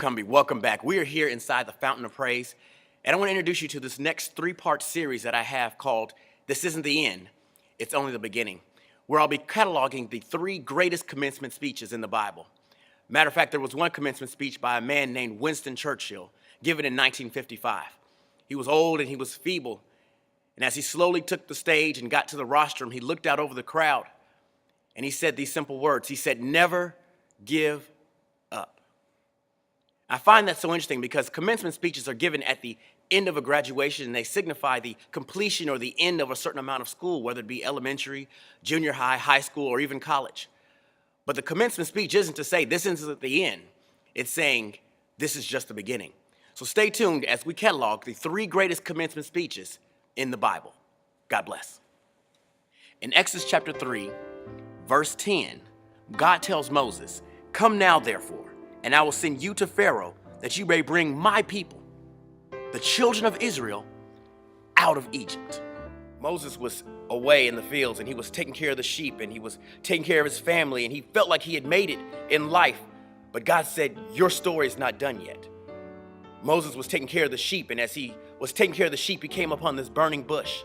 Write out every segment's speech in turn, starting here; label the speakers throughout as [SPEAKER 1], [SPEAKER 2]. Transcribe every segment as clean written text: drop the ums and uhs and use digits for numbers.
[SPEAKER 1] Cumby, welcome back. We are here inside the Fountain of Praise, and I want to introduce you to this next three-part series that I have called This Isn't the End, It's Only the Beginning, where I'll be cataloging the three greatest commencement speeches in the Bible. Matter of fact, there was one commencement speech by a man named Winston Churchill, given in 1955. He was old and he was feeble, and as he slowly took the stage and got to the rostrum, he looked out over the crowd, and he said these simple words. He said, "Never give up." I find that so interesting because commencement speeches are given at the end of a graduation, and they signify the completion or the end of a certain amount of school, whether it be elementary, junior high, high school, or even college. But the commencement speech isn't to say this isn't the end. It's saying this is just the beginning. So stay tuned as we catalog the three greatest commencement speeches in the Bible. God bless. In Exodus chapter 3, verse 10, God tells Moses, "Come now, therefore, and I will send you to Pharaoh, that you may bring my people, the children of Israel, out of Egypt." Moses was away in the fields, and he was taking care of the sheep, and he was taking care of his family, and he felt like he had made it in life. But God said, "Your story is not done yet." Moses was taking care of the sheep, and as he was taking care of the sheep, he came upon this burning bush.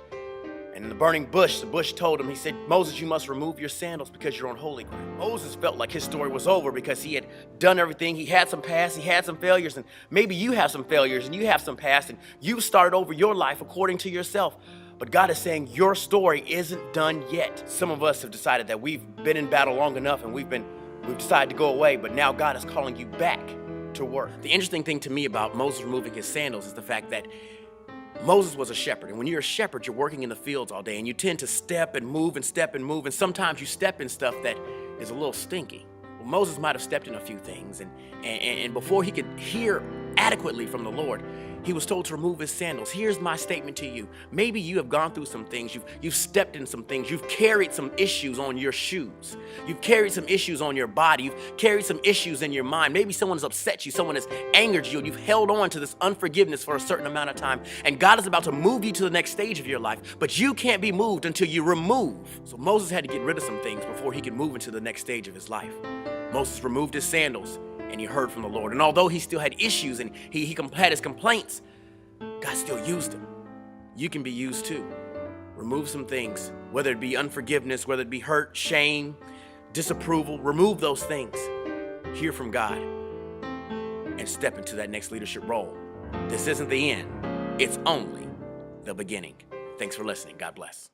[SPEAKER 1] And in the burning bush, the bush told him, he said, "Moses, you must remove your sandals because you're on holy ground." Moses felt like his story was over because he had done everything. He had some past, he had some failures, and maybe you have some failures and you have some past, and you started over your life according to yourself. But God is saying your story isn't done yet. Some of us have decided that we've been in battle long enough and we've decided to go away, but now God is calling you back to work. The interesting thing to me about Moses removing his sandals is the fact that Moses was a shepherd, and when you're a shepherd, you're working in the fields all day, and you tend to step and move and step and move, and sometimes you step in stuff that is a little stinky. Well, Moses might have stepped in a few things, and before he could hear adequately from the Lord, he was told to remove his sandals. Here's my statement to you. Maybe you have gone through some things. You've stepped in some things. You've carried some issues on your shoes. You've carried some issues on your body. You've carried some issues in your mind. Maybe someone has upset you. Someone has angered you. And you've held on to this unforgiveness for a certain amount of time. And God is about to move you to the next stage of your life. But you can't be moved until you remove. So Moses had to get rid of some things before he could move into the next stage of his life. Moses removed his sandals, and he heard from the Lord. And although he still had issues and he had his complaints, God still used him. You can be used too. Remove some things, whether it be unforgiveness, whether it be hurt, shame, disapproval. Remove those things. Hear from God and step into that next leadership role. This isn't the end. It's only the beginning. Thanks for listening. God bless.